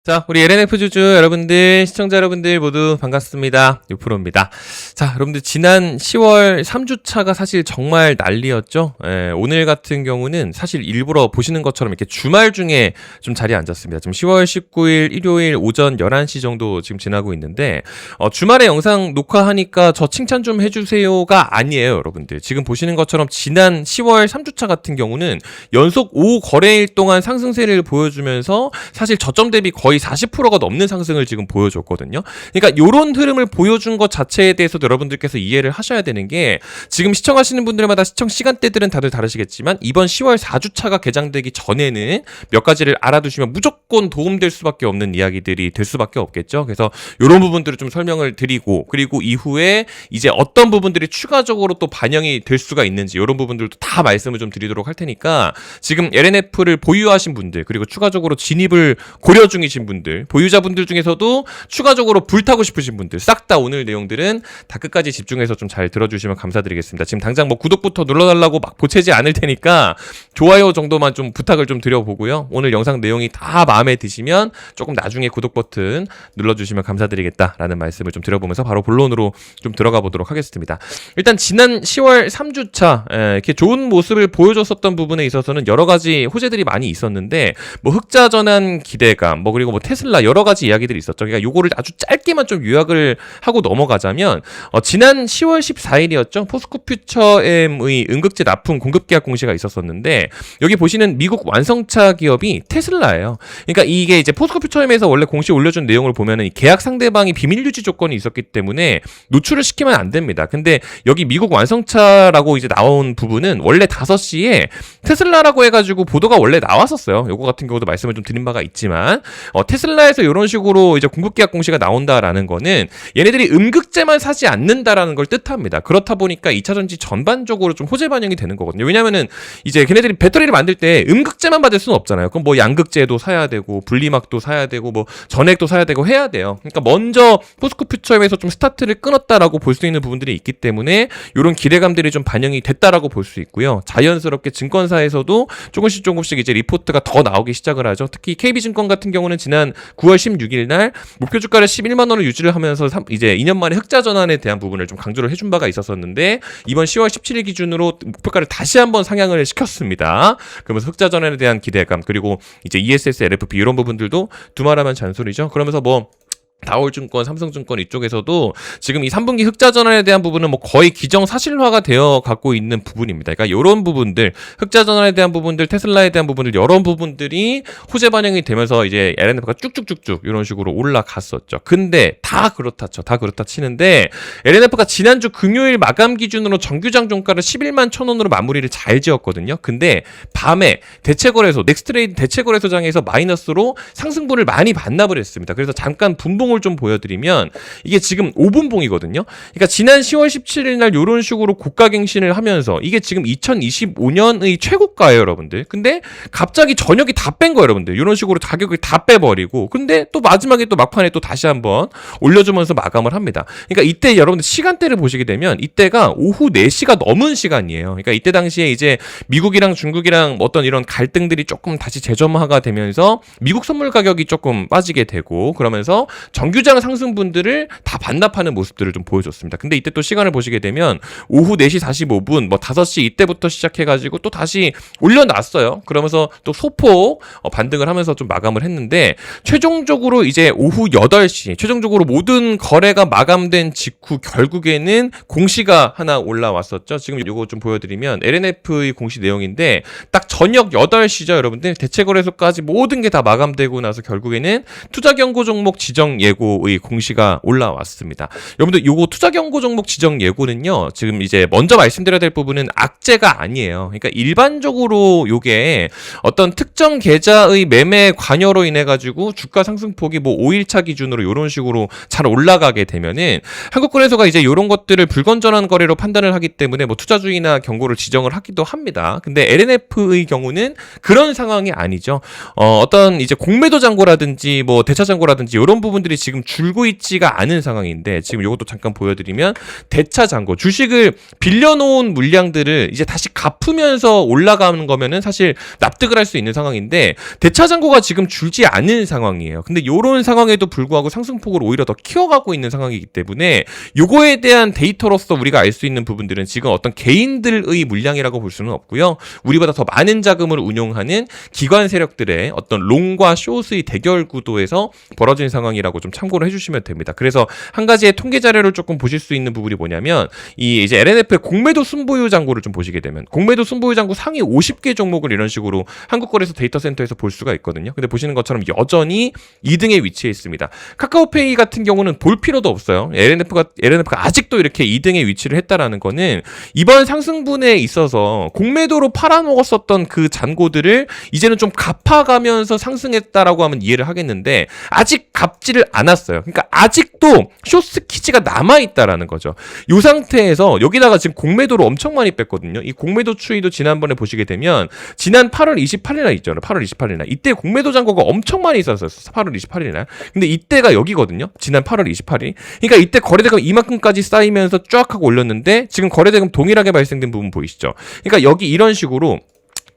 자, 우리 LNF 주주 여러분들, 시청자 여러분들 모두 반갑습니다. 요프로입니다. 자, 여러분들 지난 10월 3주차가 사실 정말 난리였죠. 오늘 같은 경우는 사실 일부러 보시는 것처럼 이렇게 주말 중에 좀 자리에 앉았습니다. 지금 10월 19일 일요일 오전 11시 정도 지금 지나고 있는데 주말에 영상 녹화하니까 저 칭찬 좀 해주세요가 아니에요, 여러분들. 지금 보시는 것처럼 지난 10월 3주차 같은 경우는 연속 5거래일 동안 상승세를 보여주면서 사실 저점 대비 거의 40%가 넘는 상승을 지금 보여줬거든요. 그러니까 요런 흐름을 보여준 것 자체에 대해서도 여러분들께서 이해를 하셔야 되는 게 지금 시청하시는 분들마다 시청 시간대들은 다들 다르시겠지만 이번 10월 4주차가 개장되기 전에는 몇 가지를 알아두시면 무조건 도움될 수밖에 없는 이야기들이 될 수밖에 없겠죠. 그래서 요런 부분들을 좀 설명을 드리고 그리고 이후에 이제 어떤 부분들이 추가적으로 또 반영이 될 수가 있는지 요런 부분들도 다 말씀을 좀 드리도록 할 테니까 지금 LNF를 보유하신 분들 그리고 추가적으로 진입을 고려 중이신 분들, 보유자분들 중에서도 추가적으로 불타고 싶으신 분들 싹 다 오늘 내용들은 다 끝까지 집중해서 좀 잘 들어주시면 감사드리겠습니다. 지금 당장 뭐 구독부터 눌러달라고 막 보채지 않을 테니까 좋아요 정도만 좀 부탁을 좀 드려보고요. 오늘 영상 내용이 다 마음에 드시면 조금 나중에 구독 버튼 눌러주시면 감사드리겠다라는 말씀을 좀 드려보면서 바로 본론으로 좀 들어가 보도록 하겠습니다. 일단 지난 10월 3주차 이렇게 좋은 모습을 보여줬었던 부분에 있어서는 여러 가지 호재들이 많이 있었는데 뭐 흑자 전환 기대감 뭐 그리고 뭐 테슬라 여러 가지 이야기들이 있었죠. 그러니까 요거를 아주 짧게만 좀 요약을 하고 넘어가자면 지난 10월 14일이었죠. 포스코퓨처엠의 음극재 납품 공급 계약 공시가 있었었는데 여기 보시는 미국 완성차 기업이 테슬라예요. 그러니까 이게 이제 포스코퓨처엠에서 원래 공시 올려준 내용을 보면은 이 계약 상대방이 비밀 유지 조건이 있었기 때문에 노출을 시키면 안 됩니다. 근데 여기 미국 완성차라고 이제 나온 부분은 원래 5시에 테슬라라고 해가지고 보도가 원래 나왔었어요. 요거 같은 경우도 말씀을 좀 드린 바가 있지만 테슬라에서 이런 식으로 이제 공급 계약 공시가 나온다라는 거는 얘네들이 음극재만 사지 않는다라는 걸 뜻합니다. 그렇다 보니까 2차 전지 전반적으로 좀 호재 반영이 되는 거거든요. 왜냐면은 이제 걔네들이 배터리를 만들 때 음극재만 받을 수는 없잖아요. 그럼 뭐 양극재도 사야 되고 분리막도 사야 되고 뭐 전액도 사야 되고 해야 돼요. 그러니까 먼저 포스코퓨처엠에서 좀 스타트를 끊었다라고 볼 수 있는 부분들이 있기 때문에 이런 기대감들이 좀 반영이 됐다라고 볼 수 있고요. 자연스럽게 증권사에서도 조금씩 이제 리포트가 더 나오기 시작을 하죠. 특히 KB증권 같은 경우는 지난 9월 16일 날 목표 주가를 11만 원을 유지를 하면서 이제 2년 만에 흑자 전환에 대한 부분을 좀 강조를 해준 바가 있었었는데 이번 10월 17일 기준으로 목표가를 다시 한번 상향을 시켰습니다. 그러면서 흑자 전환에 대한 기대감 그리고 이제 ESS, LFP 이런 부분들도 두말하면 잔소리죠. 그러면서 뭐 다올증권, 삼성증권 이쪽에서도 지금 이 3분기 흑자 전환에 대한 부분은 뭐 거의 기정사실화가 되어 갖고 있는 부분입니다. 그러니까 이런 부분들, 흑자 전환에 대한 부분들, 테슬라에 대한 부분들 이런 부분들이 호재 반영이 되면서 이제 LNF가 쭉쭉쭉쭉 이런 식으로 올라갔었죠. 근데 다 그렇다 치는데 LNF가 지난주 금요일 마감 기준으로 정규장 종가를 11만 1,000원으로 마무리를 잘 지었거든요. 근데 밤에 대체거래소, 넥스트레이드 대체거래소장에서 마이너스로 상승분을 많이 반납을 했습니다. 그래서 잠깐 분봉을 좀 보여드리면 이게 지금 5분봉이거든요. 그러니까 지난 10월 17일 날 이런 식으로 고가갱신을 하면서 이게 지금 2025년의 최고가예요, 여러분들. 근데 갑자기 저녁이 다 뺀 거예요, 여러분들. 이런 식으로 가격을 다 빼버리고 근데 또 마지막에 또 막판에 또 다시 한번 올려주면서 마감을 합니다. 그러니까 이때 여러분들 시간대를 보시게 되면 이때가 오후 4시가 넘은 시간이에요. 그러니까 이때 당시에 이제 미국이랑 중국이랑 어떤 이런 갈등들이 조금 다시 재점화가 되면서 미국 선물 가격이 조금 빠지게 되고 그러면서 정규장 상승분들을 다 반납하는 모습들을 좀 보여줬습니다. 근데 이때 또 시간을 보시게 되면 오후 4시 45분, 뭐 5시 이때부터 시작해가지고 또 다시 올려놨어요. 그러면서 또 소폭 반등을 하면서 좀 마감을 했는데 최종적으로 이제 오후 8시, 최종적으로 모든 거래가 마감된 직후 결국에는 공시가 하나 올라왔었죠. 지금 이거 좀 보여드리면 LNF의 공시 내용인데 딱 저녁 8시죠, 여러분들. 대체거래소까지 모든 게 다 마감되고 나서 결국에는 투자경고 종목 지정 예고의 공시가 올라왔습니다. 여러분들 요거 투자 경고 종목 지정 예고는요. 지금 이제 먼저 말씀드려야 될 부분은 악재가 아니에요. 그러니까 일반적으로 요게 어떤 특정 계좌의 매매 관여로 인해 가지고 주가 상승폭이 뭐 5일차 기준으로 요런 식으로 잘 올라가게 되면은 한국거래소가 이제 요런 것들을 불건전한 거래로 판단을 하기 때문에 뭐 투자주의나 경고를 지정을 하기도 합니다. 근데 LNF의 경우는 그런 상황이 아니죠. 어떤 이제 공매도 잔고라든지 뭐 대차 잔고라든지 요런 부분들이 지금 줄고 있지가 않은 상황인데 지금 이것도 잠깐 보여드리면 대차 잔고 주식을 빌려놓은 물량들을 이제 다시 갚으면서 올라가는 거면은 사실 납득을 할 수 있는 상황인데 대차 잔고가 지금 줄지 않은 상황이에요. 근데 이런 상황에도 불구하고 상승폭을 오히려 더 키워가고 있는 상황이기 때문에 요거에 대한 데이터로서 우리가 알 수 있는 부분들은 지금 어떤 개인들의 물량이라고 볼 수는 없고요. 우리보다 더 많은 자금을 운용하는 기관 세력들의 어떤 롱과 숏의 대결 구도에서 벌어진 상황이라고 좀 참고를 해주시면 됩니다. 그래서 한 가지의 통계 자료를 조금 보실 수 있는 부분이 뭐냐면 이 이제 LNF의 공매도 순보유 잔고를 좀 보시게 되면 공매도 순보유 잔고 상위 50개 종목을 이런 식으로 한국거래소 데이터 센터에서 볼 수가 있거든요. 근데 보시는 것처럼 여전히 2등에 위치해 있습니다. 카카오페이 같은 경우는 볼 필요도 없어요. LNF가 아직도 이렇게 2등에 위치를 했다라는 거는 이번 상승분에 있어서 공매도로 팔아먹었었던 그 잔고들을 이제는 좀 갚아가면서 상승했다라고 하면 이해를 하겠는데 아직 갚지를 않았어요. 그러니까 아직도 숏스키즈가 남아있다라는 거죠. 이 상태에서 여기다가 지금 공매도를 엄청 많이 뺐거든요. 이 공매도 추이도 지난번에 보시게 되면 지난 8월 28일 날 있죠. 8월 28일 날 이때 공매도 잔고가 엄청 많이 있었어요. 8월 28일 날. 근데 이때가 여기거든요. 지난 8월 28일. 그러니까 이때 거래대금 이만큼까지 쌓이면서 쫙 하고 올렸는데 지금 거래대금 동일하게 발생된 부분 보이시죠? 그러니까 여기 이런 식으로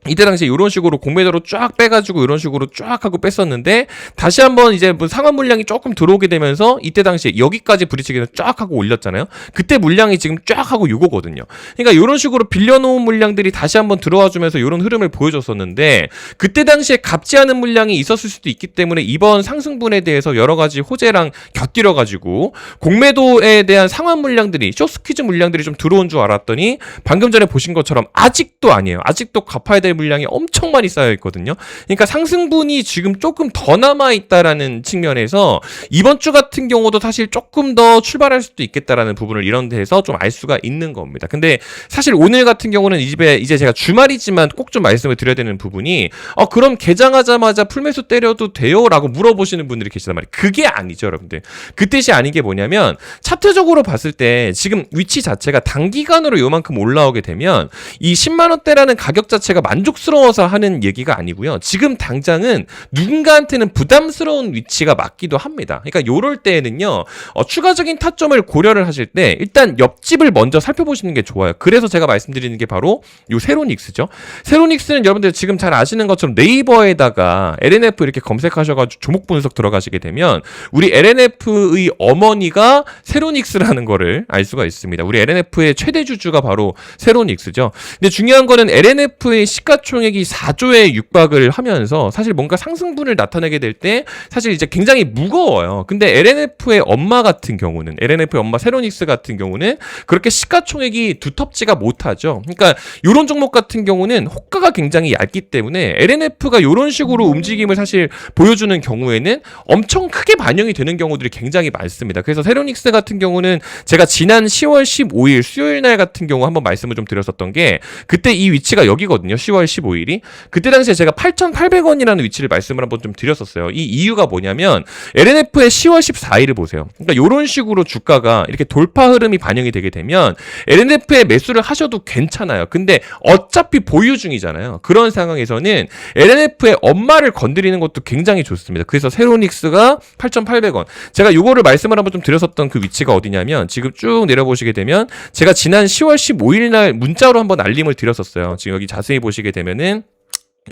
이때 당시에 이런 식으로 공매도로 쫙 빼가지고 이런 식으로 쫙 하고 뺐었는데 다시 한번 이제 뭐 상환 물량이 조금 들어오게 되면서 이때 당시에 여기까지 부딪히기는 쫙 하고 올렸잖아요. 그때 물량이 지금 쫙 하고 요거거든요. 그러니까 이런 식으로 빌려놓은 물량들이 다시 한번 들어와주면서 이런 흐름을 보여줬었는데 그때 당시에 갚지 않은 물량이 있었을 수도 있기 때문에 이번 상승분에 대해서 여러 가지 호재랑 곁들여가지고 공매도에 대한 상환 물량들이 숏스퀴즈 물량들이 좀 들어온 줄 알았더니 방금 전에 보신 것처럼 아직도 아니에요. 아직도 갚아야 될 물량이 엄청 많이 쌓여 있거든요. 그러니까 상승분이 지금 조금 더 남아 있다라는 측면에서 이번 주 같은 경우도 사실 조금 더 출발할 수도 있겠다라는 부분을 이런 데에서 좀 알 수가 있는 겁니다. 근데 사실 오늘 같은 경우는 이제 제가 주말이지만 꼭 좀 말씀을 드려야 되는 부분이 그럼 개장하자마자 풀매수 때려도 돼요? 라고 물어보시는 분들이 계시단 말이에요. 그게 아니죠, 여러분들. 그 뜻이 아닌 게 뭐냐면 차트적으로 봤을 때 지금 위치 자체가 단기간으로 요만큼 올라오게 되면 이 10만 원대라는 가격 자체가 만족스러워서 하는 얘기가 아니고요. 지금 당장은 누군가한테는 부담스러운 위치가 맞기도 합니다. 그러니까 요럴 때에는요. 추가적인 타점을 고려를 하실 때 일단 옆집을 먼저 살펴보시는 게 좋아요. 그래서 제가 말씀드리는 게 바로 요 세로닉스죠. 세로닉스는 여러분들 지금 잘 아시는 것처럼 네이버에다가 LNF 이렇게 검색하셔가지고 조목 분석 들어가시게 되면 우리 LNF의 어머니가 세로닉스라는 거를 알 수가 있습니다. 우리 LNF의 최대 주주가 바로 세로닉스죠. 근데 중요한 거는 LNF의 시가총액이 4조에 육박을 하면서 사실 뭔가 상승분을 나타내게 될 때 사실 이제 굉장히 무거워요. 근데 LNF의 엄마 같은 경우는 LNF의 엄마 세로닉스 같은 경우는 그렇게 시가총액이 두텁지가 못하죠. 그러니까 이런 종목 같은 경우는 호가가 굉장히 얇기 때문에 LNF가 이런 식으로 움직임을 사실 보여주는 경우에는 엄청 크게 반영이 되는 경우들이 굉장히 많습니다. 그래서 세로닉스 같은 경우는 제가 지난 10월 15일 수요일 날 같은 경우 한번 말씀을 좀 드렸었던 게 그때 이 위치가 여기거든요. 10월 15일이. 그때 당시에 제가 8,800원이라는 위치를 말씀을 한번 좀 드렸었어요. 이 이유가 뭐냐면 LNF의 10월 14일을 보세요. 그러니까 이런 식으로 주가가 이렇게 돌파 흐름이 반영이 되게 되면 LNF에 매수를 하셔도 괜찮아요. 근데 어차피 보유 중이잖아요. 그런 상황에서는 LNF의 엄마를 건드리는 것도 굉장히 좋습니다. 그래서 세로닉스가 8,800원. 제가 이거를 말씀을 한번 좀 드렸었던 그 위치가 어디냐면 지금 쭉 내려보시게 되면 제가 지난 10월 15일 날 문자로 한번 알림을 드렸었어요. 지금 여기 자세히 보시게 되면은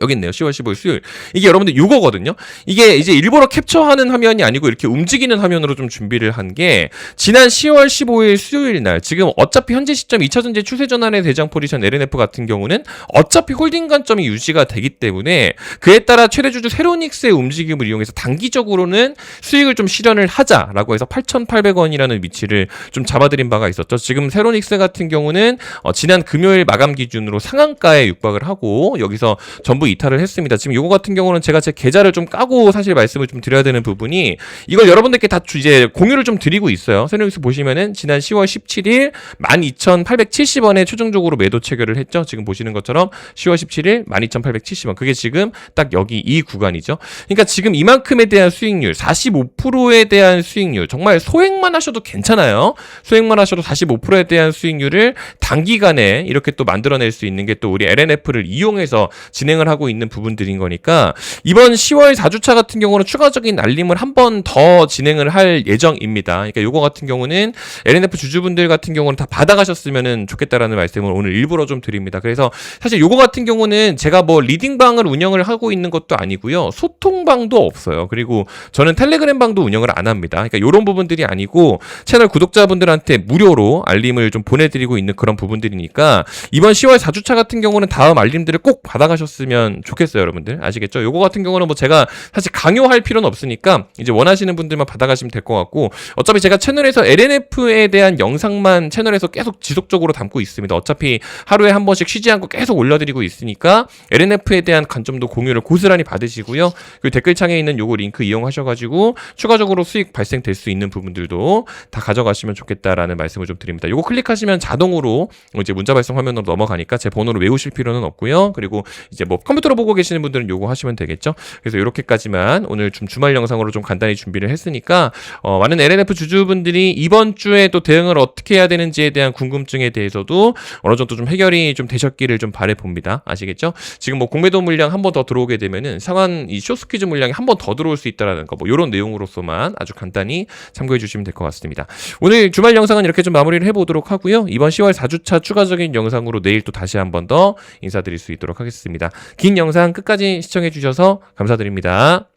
여기 있네요. 10월 15일 수요일. 이게 여러분들 요거거든요. 이게 이제 일부러 캡처하는 화면이 아니고 이렇게 움직이는 화면으로 좀 준비를 한 게 지난 10월 15일 수요일 날 지금 어차피 현재 시점 2차전지 추세 전환의 대장 포지션 LNF 같은 경우는 어차피 홀딩 관점이 유지가 되기 때문에 그에 따라 최대주주 세로닉스의 움직임을 이용해서 단기적으로는 수익을 좀 실현을 하자라고 해서 8,800원이라는 위치를 좀 잡아드린 바가 있었죠. 지금 세로닉스 같은 경우는 지난 금요일 마감 기준으로 상한가에 육박을 하고 여기서 전부 이탈을 했습니다. 지금 요거 같은 경우는 제가 제 계좌를 좀 까고 사실 말씀을 좀 드려야 되는 부분이 이걸 여러분들께 다 이제 공유를 좀 드리고 있어요. 세로닉스 보시면은 지난 10월 17일 12,870원에 최종적으로 매도 체결을 했죠. 지금 보시는 것처럼 10월 17일 12,870원. 그게 지금 딱 여기 이 구간이죠. 그러니까 지금 이만큼에 대한 수익률 45%에 대한 수익률 정말 소액만 하셔도 괜찮아요. 소액만 하셔도 45%에 대한 수익률을 단기간에 이렇게 또 만들어낼 수 있는 게 또 우리 LNF를 이용해서 진행을 하고 있는 부분들인 거니까 이번 10월 4주차 같은 경우는 추가적인 알림을 한 번 더 진행을 할 예정입니다. 그러니까 요거 같은 경우는 LNF 주주분들 같은 경우는 다 받아가셨으면 좋겠다라는 말씀을 오늘 일부러 좀 드립니다. 그래서 사실 요거 같은 경우는 제가 뭐 리딩방을 운영을 하고 있는 것도 아니고요. 소통방도 없어요. 그리고 저는 텔레그램방도 운영을 안 합니다. 그러니까 요런 부분들이 아니고 채널 구독자분들한테 무료로 알림을 좀 보내드리고 있는 그런 부분들이니까 이번 10월 4주차 같은 경우는 다음 알림들을 꼭 받아가셨으면 좋겠어요, 여러분들. 아시겠죠? 요거 같은 경우는 뭐 제가 사실 강요할 필요는 없으니까 이제 원하시는 분들만 받아가시면 될 것 같고 어차피 제가 채널에서 LNF에 대한 영상만 채널에서 계속 지속적으로 담고 있습니다. 어차피 하루에 한 번씩 쉬지 않고 계속 올려드리고 있으니까 LNF에 대한 관점도 공유를 고스란히 받으시고요. 그리고 댓글창에 있는 요거 링크 이용하셔가지고 추가적으로 수익 발생될 수 있는 부분들도 다 가져가시면 좋겠다라는 말씀을 좀 드립니다. 요거 클릭하시면 자동으로 이제 문자 발송 화면으로 넘어가니까 제 번호를 외우실 필요는 없고요. 그리고 이제 뭐 컴퓨터로 보고 계시는 분들은 요거 하시면 되겠죠. 그래서 이렇게까지만 오늘 좀 주말 영상으로 좀 간단히 준비를 했으니까 많은 LNF 주주분들이 이번 주에 또 대응을 어떻게 해야 되는지에 대한 궁금증에 대해서도 어느 정도 좀 해결이 좀 되셨기를 좀 바라봅니다. 아시겠죠? 지금 뭐 공매도 물량 한 번 더 들어오게 되면은 상한 이 쇼스퀴즈 물량이 한 번 더 들어올 수 있다라는 거, 뭐 이런 내용으로서만 아주 간단히 참고해 주시면 될 것 같습니다. 오늘 주말 영상은 이렇게 좀 마무리를 해보도록 하고요. 이번 10월 4주차 추가적인 영상으로 내일 또 다시 한 번 더 인사드릴 수 있도록 하겠습니다. 긴 영상 끝까지 시청해 주셔서 감사드립니다.